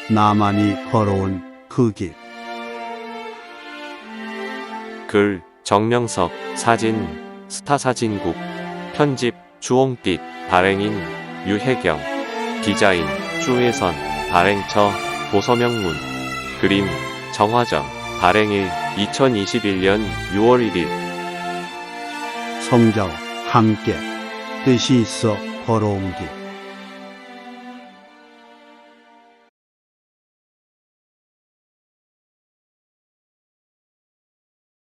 나만이 걸어온 그 길. 글 정명석, 사진 스타사진국, 편집 주홍빛, 발행인 유혜경, 디자인 주혜선, 발행처 도서명문, 그림 정화정, 발행일 2021년 6월 1일. 성자와 함께 뜻이 있어 걸어온 길.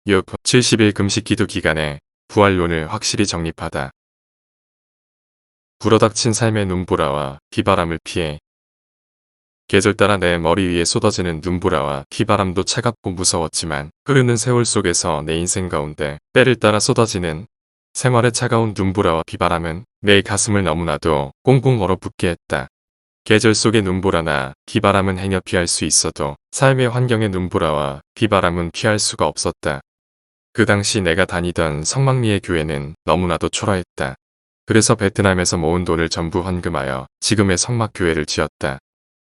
육 70일 금식 기도 기간에 부활론을 확실히 정립하다. 불어닥친 삶의 눈보라와 비바람을 피해 계절 따라 내 머리 위에 쏟아지는 눈보라와 비바람도 차갑고 무서웠지만 흐르는 세월 속에서 내 인생 가운데 때를 따라 쏟아지는 생활의 차가운 눈보라와 비바람은 내 가슴을 너무나도 꽁꽁 얼어붙게 했다. 계절 속의 눈보라나 비바람은 행여 피할 수 있어도 삶의 환경의 눈보라와 비바람은 피할 수가 없었다. 그 당시 내가 다니던 성막리의 교회는 너무나도 초라했다. 그래서 베트남에서 모은 돈을 전부 헌금하여 지금의 성막교회를 지었다.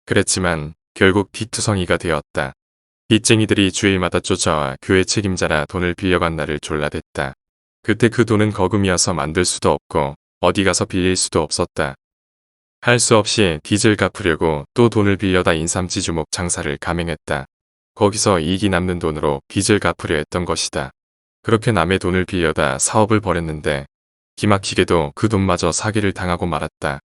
그랬지만 결국 뒷투성이가 되었다. 빚쟁이들이 주일마다 쫓아와 교회 책임자라 돈을 빌려간 나를 졸라댔다. 그때 그 돈은 거금이어서 만들 수도 없고 어디 가서 빌릴 수도 없었다. 할 수 없이 빚을 갚으려고 또 돈을 빌려다 인삼지주목 장사를 감행했다. 거기서 이익이 남는 돈으로 빚을 갚으려 했던 것이다. 그렇게 남의 돈을 빌려다 사업을 벌였는데 기막히게도 그 돈마저 사기를 당하고 말았다.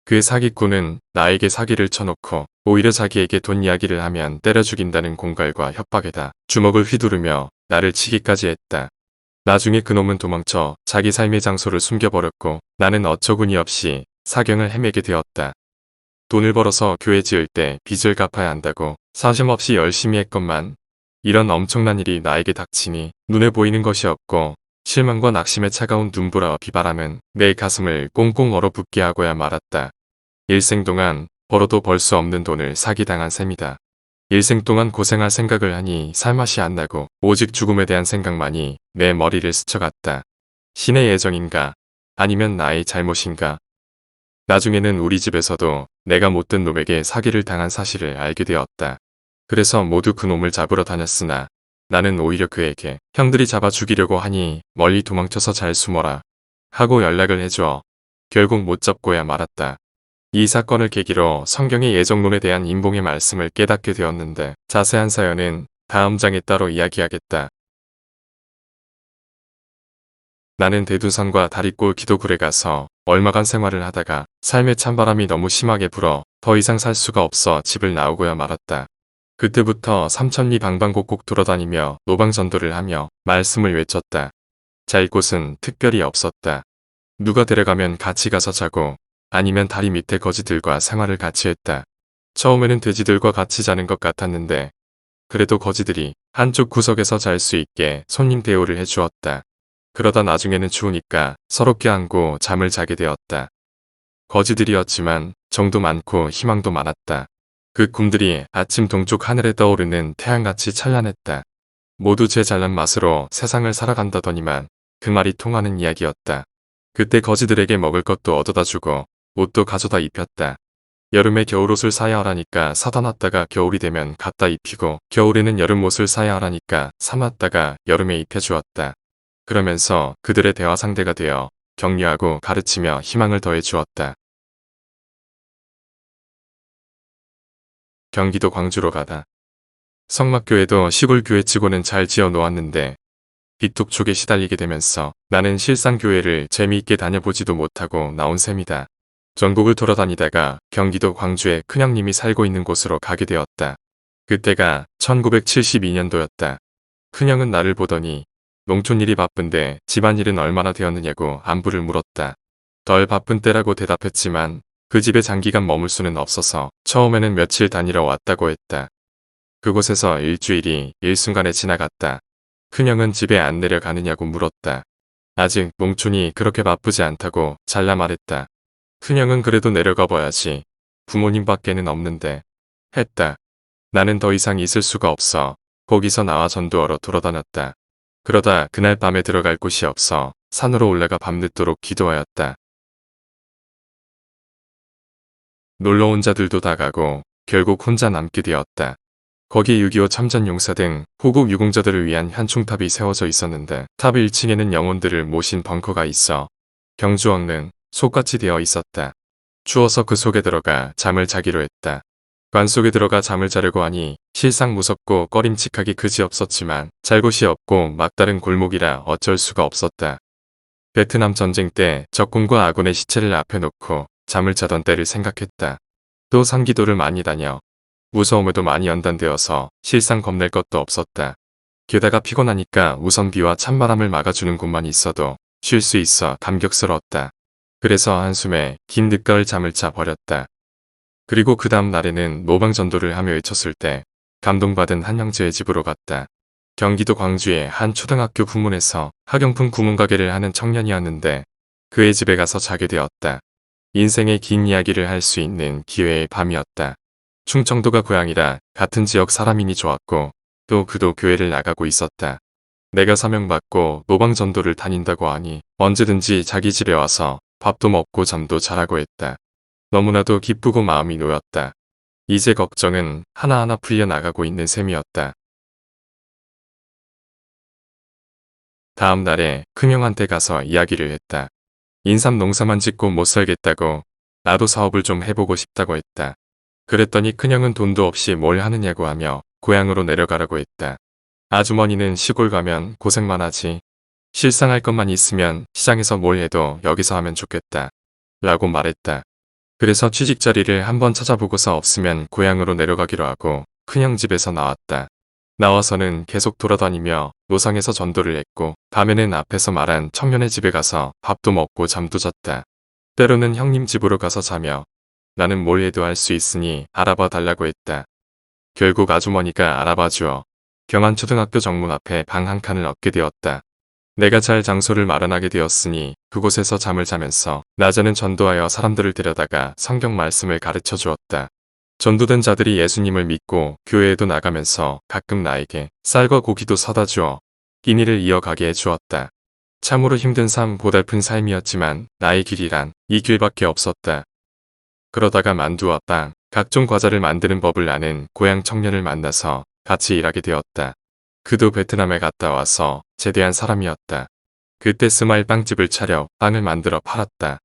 그 사기꾼은 나에게 사기를 쳐놓고 오히려 자기에게 돈 이야기를 하면 때려 죽인다는 공갈과 협박에다 주먹을 휘두르며 나를 치기까지 했다. 나중에 그놈은 도망쳐 자기 삶의 장소를 숨겨버렸고 나는 어처구니 없이 사경을 헤매게 되었다. 돈을 벌어서 교회 지을 때 빚을 갚아야 한다고 사심없이 열심히 했건만 이런 엄청난 일이 나에게 닥치니 눈에 보이는 것이 없고 실망과 낙심의 차가운 눈보라와 비바람은 내 가슴을 꽁꽁 얼어붙게 하고야 말았다. 일생 동안 벌어도 벌 수 없는 돈을 사기당한 셈이다. 일생 동안 고생할 생각을 하니 살맛이 안 나고 오직 죽음에 대한 생각만이 내 머리를 스쳐갔다. 신의 예정인가? 아니면 나의 잘못인가? 나중에는 우리 집에서도 내가 못된 놈에게 사기를 당한 사실을 알게 되었다. 그래서 모두 그 놈을 잡으러 다녔으나 나는 오히려 그에게 형들이 잡아 죽이려고 하니 멀리 도망쳐서 잘 숨어라 하고 연락을 해줘 결국 못 잡고야 말았다. 이 사건을 계기로 성경의 예정론에 대한 인봉의 말씀을 깨닫게 되었는데 자세한 사연은 다음 장에 따로 이야기하겠다. 나는 대두산과 다리꼴 기도굴에 가서 얼마간 생활을 하다가 삶의 찬바람이 너무 심하게 불어 더 이상 살 수가 없어 집을 나오고야 말았다. 그때부터 삼천리 방방곡곡 돌아다니며 노방전도를 하며 말씀을 외쳤다. 잘 곳은 특별히 없었다. 누가 데려가면 같이 가서 자고 아니면 다리 밑에 거지들과 생활을 같이 했다. 처음에는 돼지들과 같이 자는 것 같았는데 그래도 거지들이 한쪽 구석에서 잘 수 있게 손님 대우를 해주었다. 그러다 나중에는 추우니까 서럽게 안고 잠을 자게 되었다. 거지들이었지만 정도 많고 희망도 많았다. 그 꿈들이 아침 동쪽 하늘에 떠오르는 태양같이 찬란했다. 모두 제 잘난 맛으로 세상을 살아간다더니만 그 말이 통하는 이야기였다. 그때 거지들에게 먹을 것도 얻어다 주고 옷도 가져다 입혔다. 여름에 겨울옷을 사야 하라니까 사다 놨다가 겨울이 되면 갖다 입히고 겨울에는 여름옷을 사야 하라니까 사놨다가 여름에 입혀주었다. 그러면서 그들의 대화 상대가 되어 격려하고 가르치며 희망을 더해 주었다. 경기도 광주로 가다. 성막교회도 시골 교회치고는 잘 지어 놓았는데 빚독촉에 시달리게 되면서 나는 실상 교회를 재미있게 다녀보지도 못하고 나온 셈이다. 전국을 돌아다니다가 경기도 광주에 큰형님이 살고 있는 곳으로 가게 되었다. 그때가 1972년도였다. 큰형은 나를 보더니 농촌일이 바쁜데 집안일은 얼마나 되었느냐고 안부를 물었다. 덜 바쁜 때라고 대답했지만 그 집에 장기간 머물 수는 없어서 처음에는 며칠 다니러 왔다고 했다. 그곳에서 일주일이 일순간에 지나갔다. 큰형은 집에 안 내려가느냐고 물었다. 아직 농촌이 그렇게 바쁘지 않다고 잘라 말했다. 큰형은 그래도 내려가 봐야지. 부모님밖에는 없는데. 했다. 나는 더 이상 있을 수가 없어 거기서 나와 전도하러 돌아다녔다. 그러다 그날 밤에 들어갈 곳이 없어 산으로 올라가 밤늦도록 기도하였다. 놀러 온 자들도 다 가고 결국 혼자 남게 되었다. 거기에 6.25 참전용사 등 호국 유공자들을 위한 현충탑이 세워져 있었는데 탑 1층에는 영혼들을 모신 벙커가 있어 경주왕릉 속같이 되어 있었다. 추워서 그 속에 들어가 잠을 자기로 했다. 관 속에 들어가 잠을 자려고 하니 실상 무섭고 꺼림칙하기 그지없었지만 잘 곳이 없고 막다른 골목이라 어쩔 수가 없었다. 베트남 전쟁 때 적군과 아군의 시체를 앞에 놓고 잠을 자던 때를 생각했다. 또 상기도를 많이 다녀 무서움에도 많이 연단되어서 실상 겁낼 것도 없었다. 게다가 피곤하니까 우선 비와 찬바람을 막아주는 곳만 있어도 쉴 수 있어 감격스러웠다. 그래서 한숨에 긴 늦가을 잠을 자 버렸다. 그리고 그 다음 날에는 노방전도를 하며 외쳤을 때 감동받은 한 형제의 집으로 갔다. 경기도 광주의 한 초등학교 부문에서 학용품 구문가게를 하는 청년이었는데 그의 집에 가서 자게 되었다. 인생의 긴 이야기를 할 수 있는 기회의 밤이었다. 충청도가 고향이라 같은 지역 사람이니 좋았고 또 그도 교회를 나가고 있었다. 내가 사명받고 노방전도를 다닌다고 하니 언제든지 자기 집에 와서 밥도 먹고 잠도 자라고 했다. 너무나도 기쁘고 마음이 놓였다. 이제 걱정은 하나하나 풀려나가고 있는 셈이었다. 다음 날에 큰형한테 가서 이야기를 했다. 인삼 농사만 짓고 못 살겠다고 나도 사업을 좀 해보고 싶다고 했다. 그랬더니 큰형은 돈도 없이 뭘 하느냐고 하며 고향으로 내려가라고 했다. 아주머니는 시골 가면 고생만 하지. 실상할 것만 있으면 시장에서 뭘 해도 여기서 하면 좋겠다. 라고 말했다. 그래서 취직 자리를 한번 찾아보고서 없으면 고향으로 내려가기로 하고 큰형 집에서 나왔다. 나와서는 계속 돌아다니며 노상에서 전도를 했고 밤에는 앞에서 말한 청년의 집에 가서 밥도 먹고 잠도 잤다. 때로는 형님 집으로 가서 자며 나는 뭘 해도 할 수 있으니 알아봐 달라고 했다. 결국 아주머니가 알아봐 주어 경안초등학교 정문 앞에 방 한 칸을 얻게 되었다. 내가 잘 장소를 마련하게 되었으니 그곳에서 잠을 자면서 낮에는 전도하여 사람들을 데려다가 성경 말씀을 가르쳐 주었다. 전도된 자들이 예수님을 믿고 교회에도 나가면서 가끔 나에게 쌀과 고기도 사다 주어 끼니를 이어가게 해주었다. 참으로 힘든 삶 고달픈 삶이었지만 나의 길이란 이 길밖에 없었다. 그러다가 만두와 빵, 각종 과자를 만드는 법을 아는 고향 청년을 만나서 같이 일하게 되었다. 그도 베트남에 갔다 와서 제대한 사람이었다. 그때 스마일 빵집을 차려 빵을 만들어 팔았다.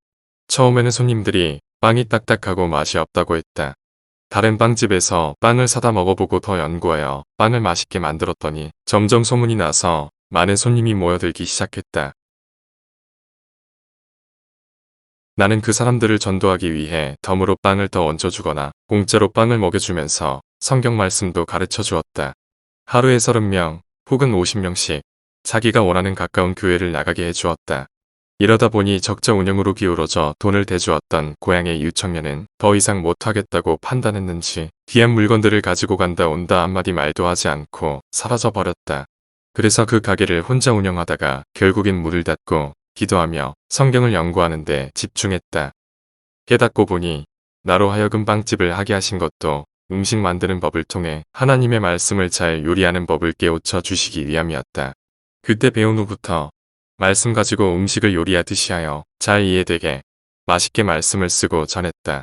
처음에는 손님들이 빵이 딱딱하고 맛이 없다고 했다. 다른 빵집에서 빵을 사다 먹어보고 더 연구하여 빵을 맛있게 만들었더니 점점 소문이 나서 많은 손님이 모여들기 시작했다. 나는 그 사람들을 전도하기 위해 덤으로 빵을 더 얹어주거나 공짜로 빵을 먹여주면서 성경 말씀도 가르쳐 주었다. 하루에 30명 혹은 50명씩 자기가 원하는 가까운 교회를 나가게 해주었다. 이러다 보니 적자 운영으로 기울어져 돈을 대주었던 고향의 유청년은 더 이상 못하겠다고 판단했는지 귀한 물건들을 가지고 간다 온다 한마디 말도 하지 않고 사라져버렸다. 그래서 그 가게를 혼자 운영하다가 결국엔 문을 닫고 기도하며 성경을 연구하는 데 집중했다. 깨닫고 보니 나로 하여금 빵집을 하게 하신 것도 음식 만드는 법을 통해 하나님의 말씀을 잘 요리하는 법을 깨우쳐 주시기 위함이었다. 그때 배운 후부터 말씀 가지고 음식을 요리하듯이 하여 잘 이해되게 맛있게 말씀을 쓰고 전했다.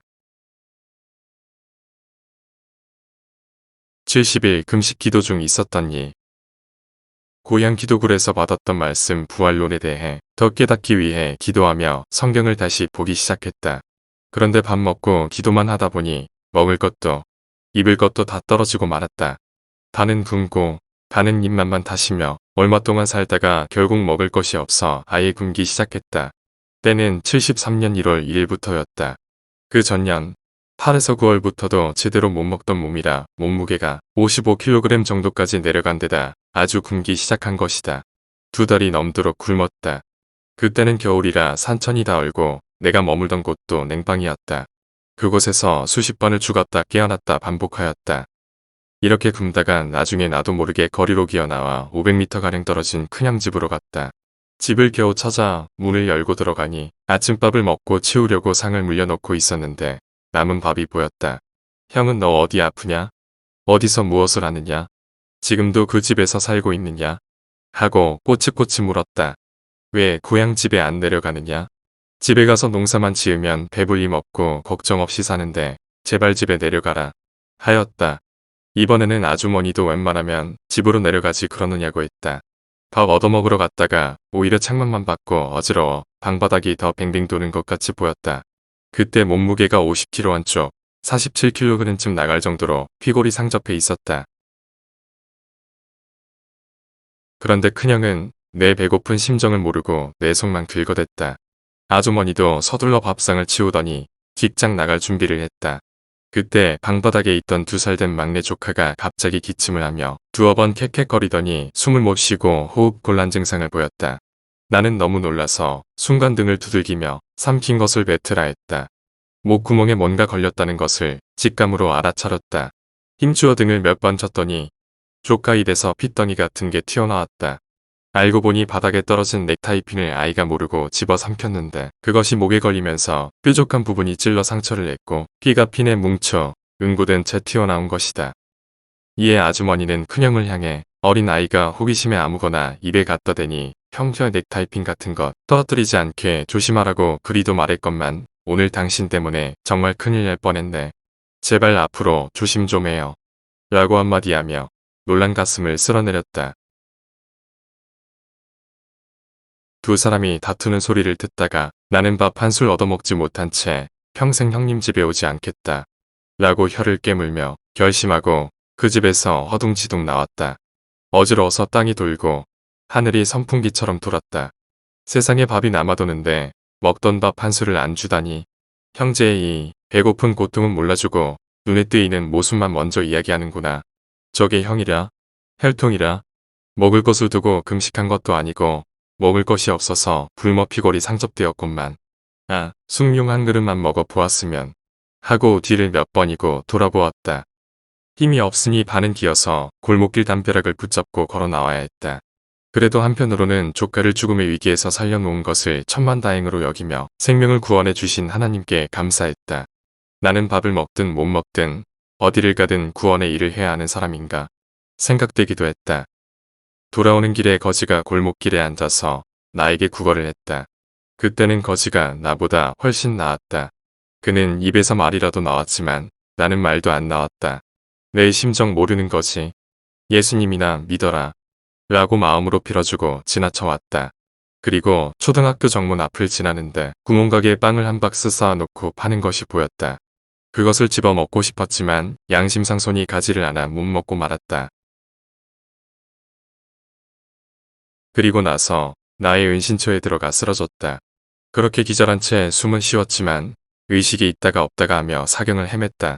70일 금식 기도 중 있었던 일. 고향 기도굴에서 받았던 말씀 부활론에 대해 더 깨닫기 위해 기도하며 성경을 다시 보기 시작했다. 그런데 밥 먹고 기도만 하다 보니 먹을 것도 입을 것도 다 떨어지고 말았다. 다는 굶고 가는 입맛만 타시며 얼마 동안 살다가 결국 먹을 것이 없어 아예 굶기 시작했다. 때는 73년 1월 1일부터였다. 그 전년 8에서 9월부터도 제대로 못 먹던 몸이라 몸무게가 55kg 정도까지 내려간 데다 아주 굶기 시작한 것이다. 2달이 넘도록 굶었다. 그때는 겨울이라 산천이 다 얼고 내가 머물던 곳도 냉방이었다. 그곳에서 수십 번을 죽었다 깨어났다 반복하였다. 이렇게 굶다가 나중에 나도 모르게 거리로 기어나와 500m가량 떨어진 큰형 집으로 갔다. 집을 겨우 찾아 문을 열고 들어가니 아침밥을 먹고 치우려고 상을 물려놓고 있었는데 남은 밥이 보였다. 형은 너 어디 아프냐? 어디서 무엇을 하느냐? 지금도 그 집에서 살고 있느냐? 하고 꼬치꼬치 물었다. 왜 고향 집에 안 내려가느냐? 집에 가서 농사만 지으면 배불리 먹고 걱정 없이 사는데 제발 집에 내려가라 하였다. 이번에는 아주머니도 웬만하면 집으로 내려가지 그러느냐고 했다. 밥 얻어먹으러 갔다가 오히려 창문만 받고 어지러워 방바닥이 더 뱅뱅 도는 것 같이 보였다. 그때 몸무게가 50kg 안쪽 47kg쯤 나갈 정도로 휘골이 상접해 있었다. 그런데 큰형은 내 배고픈 심정을 모르고 내 속만 긁어댔다. 아주머니도 서둘러 밥상을 치우더니 뒷장 나갈 준비를 했다. 그때 방바닥에 있던 2살 된 막내 조카가 갑자기 기침을 하며 두어 번 캑캑거리더니 숨을 못 쉬고 호흡 곤란 증상을 보였다. 나는 너무 놀라서 순간 등을 두들기며 삼킨 것을 뱉으라 했다. 목구멍에 뭔가 걸렸다는 것을 직감으로 알아차렸다. 힘주어 등을 몇 번 쳤더니 조카 입에서 핏덩이 같은 게 튀어나왔다. 알고 보니 바닥에 떨어진 넥타이 핀을 아이가 모르고 집어 삼켰는데 그것이 목에 걸리면서 뾰족한 부분이 찔러 상처를 냈고 피가 핀에 뭉쳐 응고된 채 튀어나온 것이다. 이에 아주머니는 큰형을 향해 어린 아이가 호기심에 아무거나 입에 갖다 대니 형저 넥타이 핀 같은 것 떨어뜨리지 않게 조심하라고 그리도 말했건만 오늘 당신 때문에 정말 큰일 날 뻔했네. 제발 앞으로 조심 좀 해요. 라고 한마디 하며 놀란 가슴을 쓸어내렸다. 두 사람이 다투는 소리를 듣다가 나는 밥 한 술 얻어먹지 못한 채 평생 형님 집에 오지 않겠다. 라고 혀를 깨물며 결심하고 그 집에서 허둥지둥 나왔다. 어지러워서 땅이 돌고 하늘이 선풍기처럼 돌았다. 세상에 밥이 남아도는데 먹던 밥 한 술을 안 주다니. 형제의 이 배고픈 고통은 몰라주고 눈에 띄이는 모습만 먼저 이야기하는구나. 저게 형이라? 혈통이라? 먹을 것을 두고 금식한 것도 아니고 먹을 것이 없어서 굶어 피골이 상접되었건만. 아, 숭늉 한 그릇만 먹어 보았으면 하고 뒤를 몇 번이고 돌아보았다. 힘이 없으니 반은 기어서 골목길 담벼락을 붙잡고 걸어 나와야 했다. 그래도 한편으로는 조카를 죽음의 위기에서 살려놓은 것을 천만다행으로 여기며 생명을 구원해 주신 하나님께 감사했다. 나는 밥을 먹든 못 먹든 어디를 가든 구원의 일을 해야 하는 사람인가 생각되기도 했다. 돌아오는 길에 거지가 골목길에 앉아서 나에게 구걸을 했다. 그때는 거지가 나보다 훨씬 나았다. 그는 입에서 말이라도 나왔지만 나는 말도 안 나왔다. 내 심정 모르는 거지. 예수님이나 믿어라. 라고 마음으로 빌어주고 지나쳐왔다. 그리고 초등학교 정문 앞을 지나는데 구멍가게에 빵을 한 박스 쌓아놓고 파는 것이 보였다. 그것을 집어 먹고 싶었지만 양심상 손이 가지를 않아 못 먹고 말았다. 그리고 나서 나의 은신처에 들어가 쓰러졌다. 그렇게 기절한 채 숨은 쉬었지만 의식이 있다가 없다가 하며 사경을 헤맸다.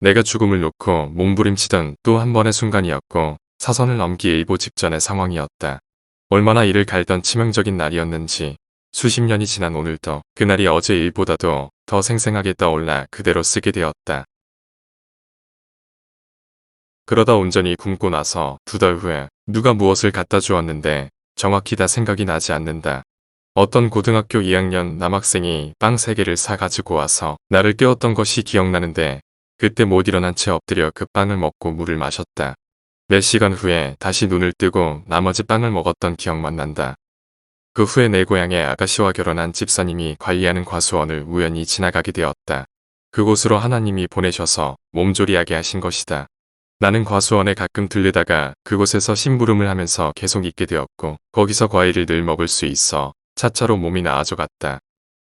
내가 죽음을 놓고 몸부림치던 또 한 번의 순간이었고 사선을 넘기 일보 직전의 상황이었다. 얼마나 이를 갈던 치명적인 날이었는지 수십 년이 지난 오늘도 그날이 어제 일보다도 더 생생하게 떠올라 그대로 쓰게 되었다. 그러다 온전히 굶고 나서 2달 후에 누가 무엇을 갖다 주었는데 정확히 다 생각이 나지 않는다. 어떤 고등학교 2학년 남학생이 빵 3개를 사가지고 와서 나를 깨웠던 것이 기억나는데 그때 못 일어난 채 엎드려 그 빵을 먹고 물을 마셨다. 몇 시간 후에 다시 눈을 뜨고 나머지 빵을 먹었던 기억만 난다. 그 후에 내 고향의 아가씨와 결혼한 집사님이 관리하는 과수원을 우연히 지나가게 되었다. 그곳으로 하나님이 보내셔서 몸조리하게 하신 것이다. 나는 과수원에 가끔 들르다가 그곳에서 심부름을 하면서 계속 있게 되었고 거기서 과일을 늘 먹을 수 있어 차차로 몸이 나아져 갔다.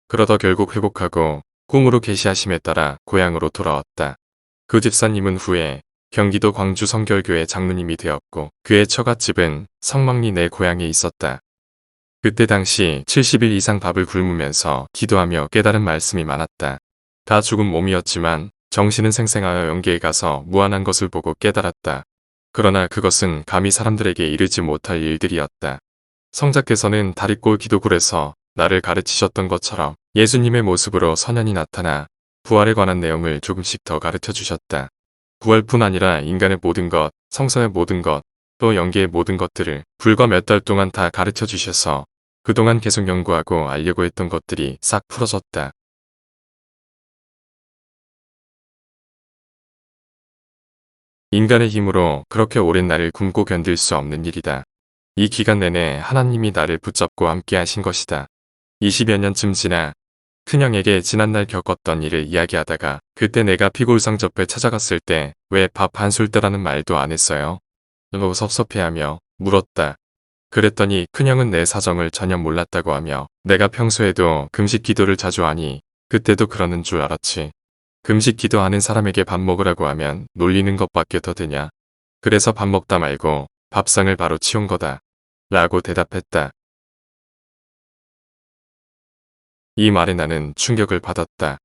그러다 결국 회복하고 꿈으로 계시하심에 따라 고향으로 돌아왔다. 그 집사님은 후에 경기도 광주 성결교회 장로님이 되었고 그의 처갓집은 성막리 내 고향에 있었다. 그때 당시 70일 이상 밥을 굶으면서 기도하며 깨달은 말씀이 많았다. 다 죽은 몸이었지만 정신은 생생하여 영계에 가서 무한한 것을 보고 깨달았다. 그러나 그것은 감히 사람들에게 이르지 못할 일들이었다. 성자께서는 다리꼴 기도굴에서 나를 가르치셨던 것처럼 예수님의 모습으로 선연히 나타나 부활에 관한 내용을 조금씩 더 가르쳐 주셨다. 부활뿐 아니라 인간의 모든 것, 성서의 모든 것, 또 영계의 모든 것들을 불과 몇 달 동안 다 가르쳐 주셔서 그동안 계속 연구하고 알려고 했던 것들이 싹 풀어졌다. 인간의 힘으로 그렇게 오랜 날을 굶고 견딜 수 없는 일이다. 이 기간 내내 하나님이 나를 붙잡고 함께 하신 것이다. 20여 년쯤 지나 큰형에게 지난날 겪었던 일을 이야기하다가 그때 내가 피골상접에 찾아갔을 때 왜 밥 한 술 떠라는 말도 안 했어요? 너무 섭섭해하며 물었다. 그랬더니 큰형은 내 사정을 전혀 몰랐다고 하며 내가 평소에도 금식 기도를 자주 하니 그때도 그러는 줄 알았지. 금식 기도하는 사람에게 밥 먹으라고 하면 놀리는 것밖에 더 되냐. 그래서 밥 먹다 말고 밥상을 바로 치운 거다. 라고 대답했다. 이 말에 나는 충격을 받았다.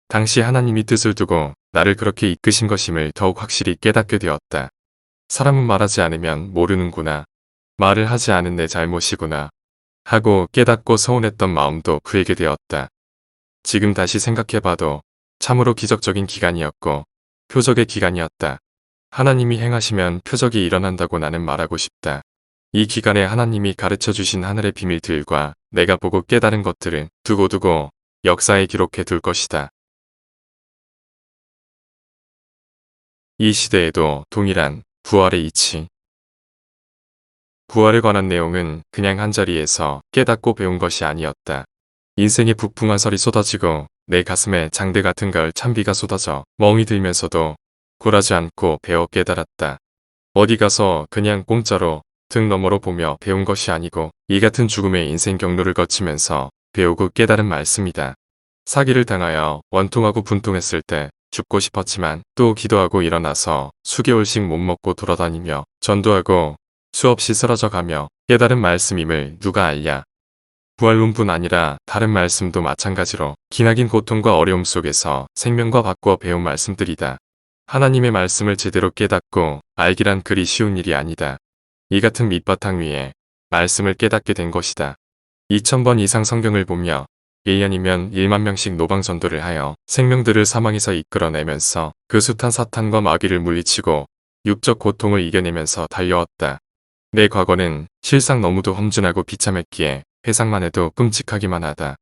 당시 하나님이 뜻을 두고 나를 그렇게 이끄신 것임을 더욱 확실히 깨닫게 되었다. 사람은 말하지 않으면 모르는구나. 말을 하지 않은 내 잘못이구나. 하고 깨닫고 서운했던 마음도 그에게 되었다. 지금 다시 생각해봐도 참으로 기적적인 기간이었고 표적의 기간이었다. 하나님이 행하시면 표적이 일어난다고 나는 말하고 싶다. 이 기간에 하나님이 가르쳐 주신 하늘의 비밀들과 내가 보고 깨달은 것들을 두고두고 역사에 기록해 둘 것이다. 이 시대에도 동일한 부활의 이치. 부활에 관한 내용은 그냥 한자리에서 깨닫고 배운 것이 아니었다. 인생의 북풍한 설이 쏟아지고 내 가슴에 장대 같은 가을 찬비가 쏟아져 멍이 들면서도 굴하지 않고 배워 깨달았다. 어디 가서 그냥 공짜로 등 너머로 보며 배운 것이 아니고 이 같은 죽음의 인생 경로를 거치면서 배우고 깨달은 말씀이다. 사기를 당하여 원통하고 분통했을 때 죽고 싶었지만 또 기도하고 일어나서 수개월씩 못 먹고 돌아다니며 전도하고 수없이 쓰러져 가며 깨달은 말씀임을 누가 알랴. 부활론뿐 아니라 다른 말씀도 마찬가지로 기나긴 고통과 어려움 속에서 생명과 바꾸어 배운 말씀들이다. 하나님의 말씀을 제대로 깨닫고 알기란 그리 쉬운 일이 아니다. 이 같은 밑바탕 위에 말씀을 깨닫게 된 것이다. 2000번 이상 성경을 보며 1년이면 1만 명씩 노방전도를 하여 생명들을 사망에서 이끌어내면서 그 숱한 사탄과 마귀를 물리치고 육적 고통을 이겨내면서 달려왔다. 내 과거는 실상 너무도 험준하고 비참했기에 회상만 해도 끔찍하기만 하다.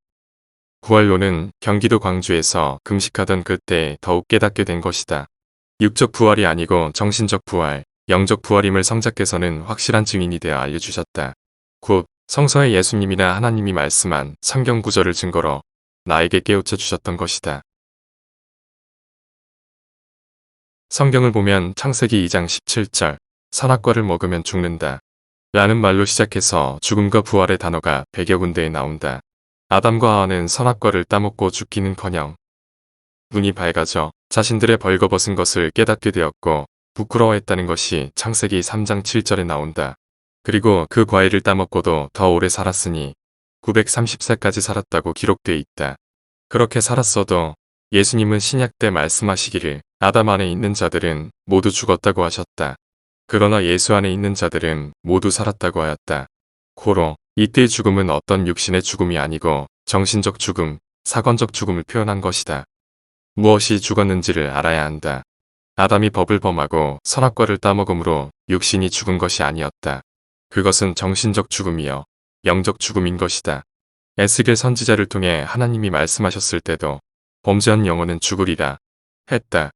부활로는 경기도 광주에서 금식하던 그때 더욱 깨닫게 된 것이다. 육적 부활이 아니고 정신적 부활, 영적 부활임을 성자께서는 확실한 증인이 되어 알려주셨다. 곧 성서의 예수님이나 하나님이 말씀한 성경 구절을 증거로 나에게 깨우쳐 주셨던 것이다. 성경을 보면 창세기 2장 17절 선악과를 먹으면 죽는다. 라는 말로 시작해서 죽음과 부활의 단어가 100여 군데에 나온다. 아담과 하와는 선악과를 따먹고 죽기는커녕 눈이 밝아져 자신들의 벌거벗은 것을 깨닫게 되었고 부끄러워했다는 것이 창세기 3장 7절에 나온다. 그리고 그 과일을 따먹고도 더 오래 살았으니 930세까지 살았다고 기록돼 있다. 그렇게 살았어도 예수님은 신약 때 말씀하시기를 아담 안에 있는 자들은 모두 죽었다고 하셨다. 그러나 예수 안에 있는 자들은 모두 살았다고 하였다. 고로 이때의 죽음은 어떤 육신의 죽음이 아니고 정신적 죽음, 사건적 죽음을 표현한 것이다. 무엇이 죽었는지를 알아야 한다. 아담이 법을 범하고 선악과를 따먹음으로 육신이 죽은 것이 아니었다. 그것은 정신적 죽음이요 영적 죽음인 것이다. 에스겔 선지자를 통해 하나님이 말씀하셨을 때도 범죄한 영혼은 죽으리라 했다.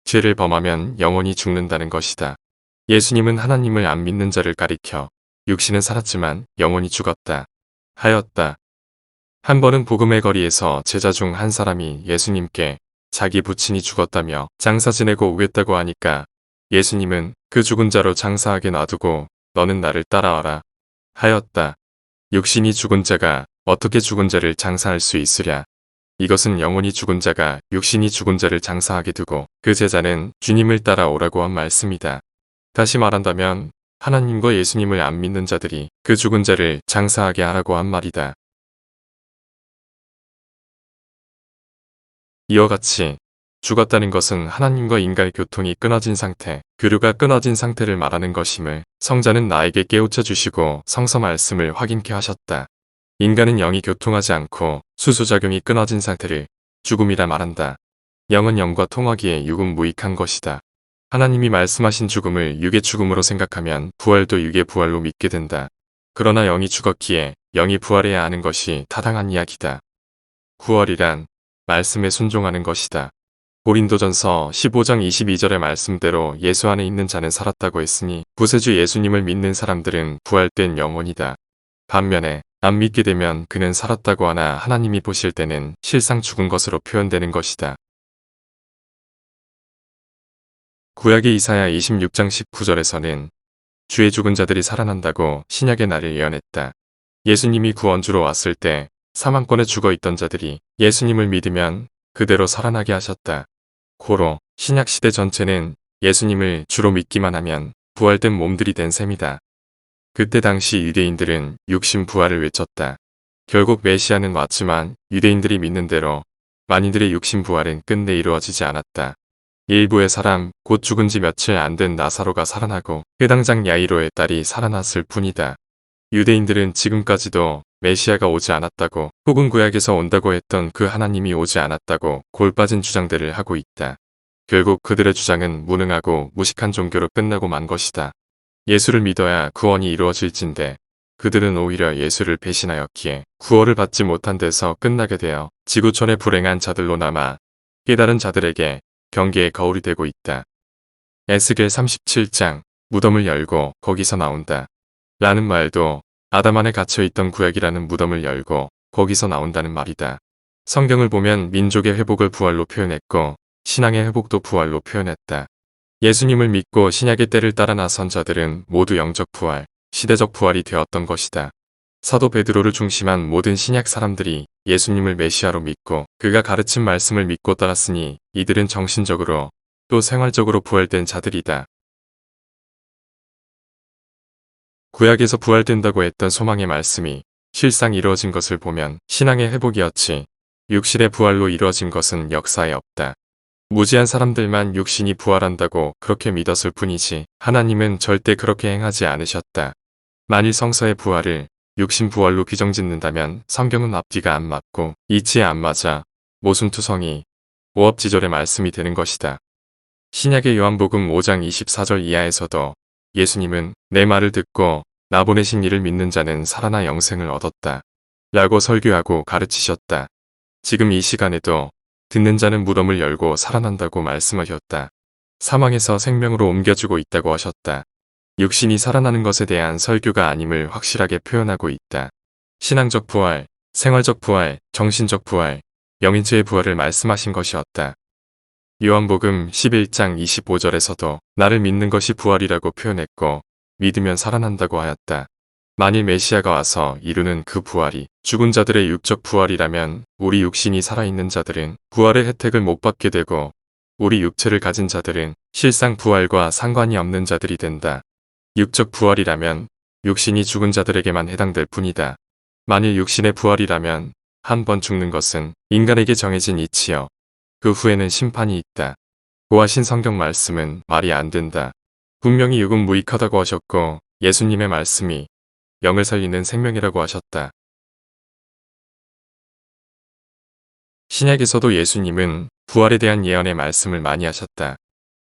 죄를 범하면 영혼이 죽는다는 것이다. 예수님은 하나님을 안 믿는 자를 가리켜 육신은 살았지만 영혼이 죽었다 하였다. 한 번은 복음의 거리에서 제자 중 한 사람이 예수님께 자기 부친이 죽었다며 장사 지내고 오겠다고 하니까 예수님은 그 죽은 자로 장사하게 놔두고 너는 나를 따라와라 하였다. 육신이 죽은 자가 어떻게 죽은 자를 장사할 수 있으랴. 이것은 영혼이 죽은 자가 육신이 죽은 자를 장사하게 두고 그 제자는 주님을 따라오라고 한 말씀이다. 다시 말한다면 하나님과 예수님을 안 믿는 자들이 그 죽은 자를 장사하게 하라고 한 말이다. 이와 같이 죽었다는 것은 하나님과 인간의 교통이 끊어진 상태, 교류가 끊어진 상태를 말하는 것임을 성자는 나에게 깨우쳐 주시고 성서 말씀을 확인케 하셨다. 인간은 영이 교통하지 않고 수소작용이 끊어진 상태를 죽음이라 말한다. 영은 영과 통하기에 육은 무익한 것이다. 하나님이 말씀하신 죽음을 육의 죽음으로 생각하면 부활도 육의 부활로 믿게 된다. 그러나 영이 죽었기에 영이 부활해야 하는 것이 타당한 이야기다. 부활이란 말씀에 순종하는 것이다. 고린도전서 15장 22절의 말씀대로 예수 안에 있는 자는 살았다고 했으니 구세주 예수님을 믿는 사람들은 부활된 영혼이다. 반면에 안 믿게 되면 그는 살았다고 하나 하나님이 보실 때는 실상 죽은 것으로 표현되는 것이다. 구약의 이사야 26장 19절에서는 주의 죽은 자들이 살아난다고 신약의 날을 예언했다. 예수님이 구원주로 왔을 때 사망권에 죽어 있던 자들이 예수님을 믿으면 그대로 살아나게 하셨다. 고로 신약 시대 전체는 예수님을 주로 믿기만 하면 부활된 몸들이 된 셈이다. 그때 당시 유대인들은 육신 부활을 외쳤다. 결국 메시아는 왔지만 유대인들이 믿는 대로 만인들의 육신 부활은 끝내 이루어지지 않았다. 일부의 사람, 곧 죽은 지 며칠 안 된 나사로가 살아나고 해당장 야이로의 딸이 살아났을 뿐이다. 유대인들은 지금까지도 메시아가 오지 않았다고 혹은 구약에서 온다고 했던 그 하나님이 오지 않았다고 골 빠진 주장들을 하고 있다. 결국 그들의 주장은 무능하고 무식한 종교로 끝나고 만 것이다. 예수를 믿어야 구원이 이루어질진데 그들은 오히려 예수를 배신하였기에 구원을 받지 못한 데서 끝나게 되어 지구촌의 불행한 자들로 남아 깨달은 자들에게 경계의 거울이 되고 있다. 에스겔 37장 무덤을 열고 거기서 나온다. 라는 말도 아담 안에 갇혀있던 구약이라는 무덤을 열고 거기서 나온다는 말이다. 성경을 보면 민족의 회복을 부활로 표현했고 신앙의 회복도 부활로 표현했다. 예수님을 믿고 신약의 때를 따라 나선 자들은 모두 영적 부활, 시대적 부활이 되었던 것이다. 사도 베드로를 중심한 모든 신약 사람들이 예수님을 메시아로 믿고 그가 가르친 말씀을 믿고 따랐으니 이들은 정신적으로 또 생활적으로 부활된 자들이다. 구약에서 부활된다고 했던 소망의 말씀이 실상 이루어진 것을 보면 신앙의 회복이었지 육신의 부활로 이루어진 것은 역사에 없다. 무지한 사람들만 육신이 부활한다고 그렇게 믿었을 뿐이지 하나님은 절대 그렇게 행하지 않으셨다. 만일 성서의 부활을 육신 부활로 규정짓는다면 성경은 앞뒤가 안 맞고 이치에 안 맞아 모순투성이 오업지졸의 말씀이 되는 것이다. 신약의 요한복음 5장 24절 이하에서도 예수님은 내 말을 듣고 나 보내신 이를 믿는 자는 살아나 영생을 얻었다. 라고 설교하고 가르치셨다. 지금 이 시간에도 듣는 자는 무덤을 열고 살아난다고 말씀하셨다. 사망에서 생명으로 옮겨주고 있다고 하셨다. 육신이 살아나는 것에 대한 설교가 아님을 확실하게 표현하고 있다. 신앙적 부활, 생활적 부활, 정신적 부활, 영인체의 부활을 말씀하신 것이었다. 요한복음 11장 25절에서도 나를 믿는 것이 부활이라고 표현했고 믿으면 살아난다고 하였다. 만일 메시아가 와서 이루는 그 부활이 죽은 자들의 육적 부활이라면 우리 육신이 살아있는 자들은 부활의 혜택을 못 받게 되고 우리 육체를 가진 자들은 실상 부활과 상관이 없는 자들이 된다. 육적 부활이라면 육신이 죽은 자들에게만 해당될 뿐이다. 만일 육신의 부활이라면 한 번 죽는 것은 인간에게 정해진 이치여 그 후에는 심판이 있다. 고하신 성경 말씀은 말이 안 된다. 분명히 육은 무익하다고 하셨고 예수님의 말씀이 영을 살리는 생명이라고 하셨다. 신약에서도 예수님은 부활에 대한 예언의 말씀을 많이 하셨다.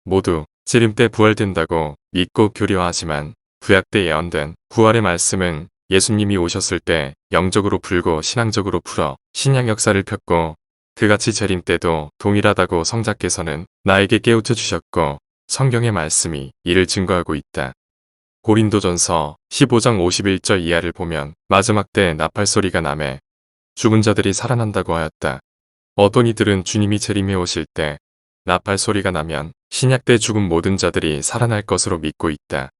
모두 재림 때 부활된다고 믿고 교리화하지만 구약 때 예언된 부활의 말씀은 예수님이 오셨을 때 영적으로 풀고 신앙적으로 풀어 신약 역사를 폈고 그같이 재림 때도 동일하다고 성자께서는 나에게 깨우쳐 주셨고 성경의 말씀이 이를 증거하고 있다. 고린도전서 15장 51절 이하를 보면 마지막 때 나팔 소리가 나매 죽은 자들이 살아난다고 하였다. 어떤 이들은 주님이 재림해 오실 때 나팔 소리가 나면 신약 때 죽은 모든 자들이 살아날 것으로 믿고 있다.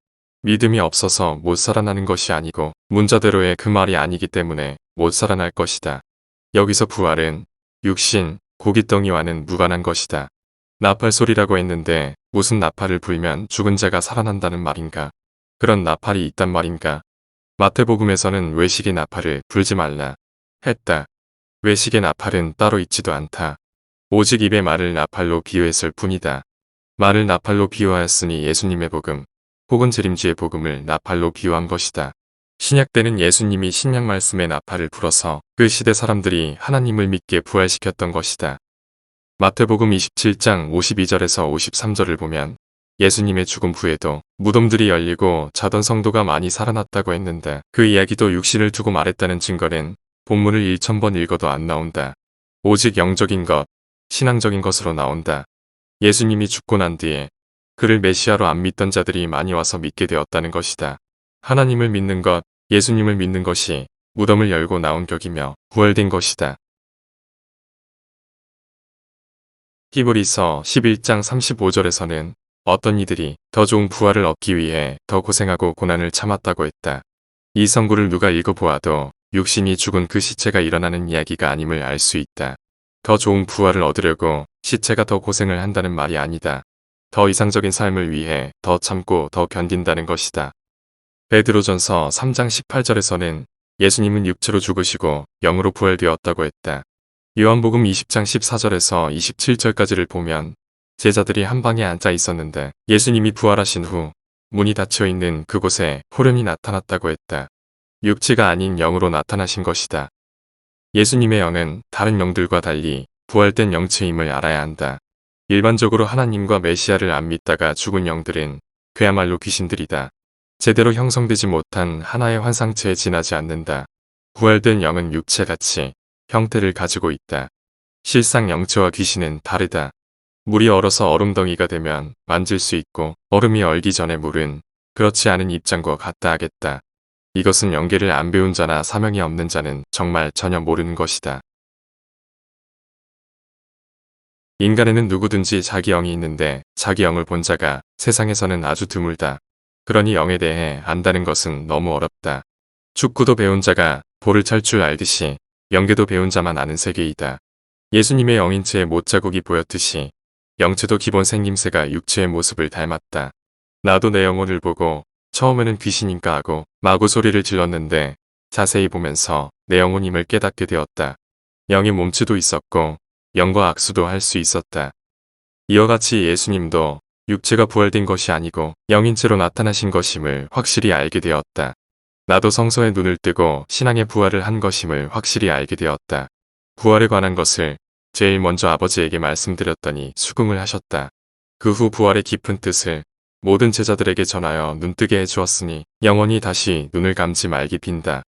믿음이 없어서 못 살아나는 것이 아니고 문자대로의 그 말이 아니기 때문에 못 살아날 것이다. 여기서 부활은 육신, 고깃덩이와는 무관한 것이다. 나팔 소리라고 했는데 무슨 나팔을 불면 죽은 자가 살아난다는 말인가? 그런 나팔이 있단 말인가? 마태복음에서는 외식의 나팔을 불지 말라 했다. 외식의 나팔은 따로 있지도 않다. 오직 입의 말을 나팔로 비유했을 뿐이다. 말을 나팔로 비유하였으니 예수님의 복음 혹은 재림주의 복음을 나팔로 비유한 것이다. 신약 때는 예수님이 신약 말씀의 나팔을 불어서 그 시대 사람들이 하나님을 믿게 부활시켰던 것이다. 마태복음 27장 52절에서 53절을 보면 예수님의 죽음 후에도 무덤들이 열리고 자던 성도가 많이 살아났다고 했는데 그 이야기도 육신을 두고 말했다는 증거는 본문을 1000번 읽어도 안 나온다. 오직 영적인 것, 신앙적인 것으로 나온다. 예수님이 죽고 난 뒤에 그를 메시아로 안 믿던 자들이 많이 와서 믿게 되었다는 것이다. 하나님을 믿는 것, 예수님을 믿는 것이 무덤을 열고 나온 격이며 부활된 것이다. 히브리서 11장 35절에서는 어떤 이들이 더 좋은 부활을 얻기 위해 더 고생하고 고난을 참았다고 했다. 이 선구를 누가 읽어보아도 육신이 죽은 그 시체가 일어나는 이야기가 아님을 알 수 있다. 더 좋은 부활을 얻으려고 시체가 더 고생을 한다는 말이 아니다. 더 이상적인 삶을 위해 더 참고 더 견딘다는 것이다. 베드로전서 3장 18절에서는 예수님은 육체로 죽으시고 영으로 부활되었다고 했다. 요한복음 20장 14절에서 27절까지를 보면 제자들이 한 방에 앉아 있었는데 예수님이 부활하신 후 문이 닫혀 있는 그곳에 호련히 나타났다고 했다. 육체가 아닌 영으로 나타나신 것이다. 예수님의 영은 다른 영들과 달리 부활된 영체임을 알아야 한다. 일반적으로 하나님과 메시아를 안 믿다가 죽은 영들은 그야말로 귀신들이다. 제대로 형성되지 못한 하나의 환상체에 지나지 않는다. 부활된 영은 육체같이 형태를 가지고 있다. 실상 영체와 귀신은 다르다. 물이 얼어서 얼음덩이가 되면 만질 수 있고 얼음이 얼기 전에 물은 그렇지 않은 입장과 같다 하겠다. 이것은 영계를 안 배운 자나 사명이 없는 자는 정말 전혀 모르는 것이다. 인간에는 누구든지 자기 영이 있는데 자기 영을 본 자가 세상에서는 아주 드물다. 그러니 영에 대해 안다는 것은 너무 어렵다. 축구도 배운 자가 볼을 찰 줄 알듯이 영계도 배운 자만 아는 세계이다. 예수님의 영인체의 못자국이 보였듯이 영체도 기본 생김새가 육체의 모습을 닮았다. 나도 내 영혼을 보고 처음에는 귀신인가 하고 마구 소리를 질렀는데 자세히 보면서 내 영혼임을 깨닫게 되었다. 영의 몸체도 있었고 영과 악수도 할 수 있었다. 이와 같이 예수님도 육체가 부활된 것이 아니고 영인체로 나타나신 것임을 확실히 알게 되었다. 나도 성서에 눈을 뜨고 신앙의 부활을 한 것임을 확실히 알게 되었다. 부활에 관한 것을 제일 먼저 아버지에게 말씀드렸더니 수긍을 하셨다. 그 후 부활의 깊은 뜻을 모든 제자들에게 전하여 눈뜨게 해주었으니 영원히 다시 눈을 감지 말기 빈다.